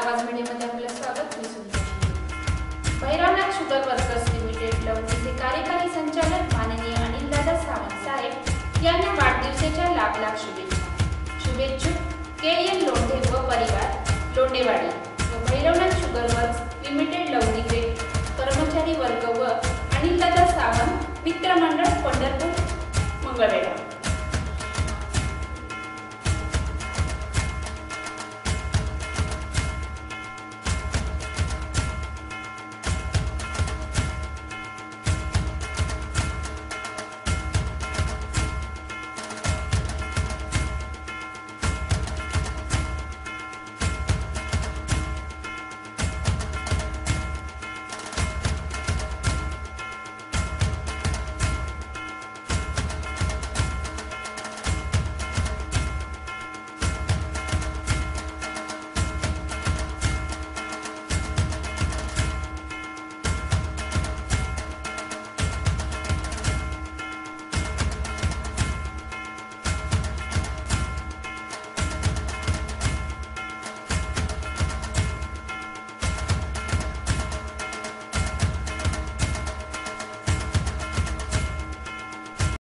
आवाज मीडियामध्ये आपलं स्वागत. मी Sunita. Bhairavnath sugar workers limited लवणीचे कार्यकारी संचालक माननीय अनिलदादा सावंत साहेब यांना वाढदिवसाच्या लाख लाख शुभेच्छा. शुभेच्छुक के.एन. लोंढे व परिवार, लोंढेवाडी व भैरवनाथ शुगर वर्क्स लिमिटेड लवणीचे कर्मचारी वर्ग व अनिलदादा सावंत मित्रमंडळ, पंढरपूर, मंगळवेढा.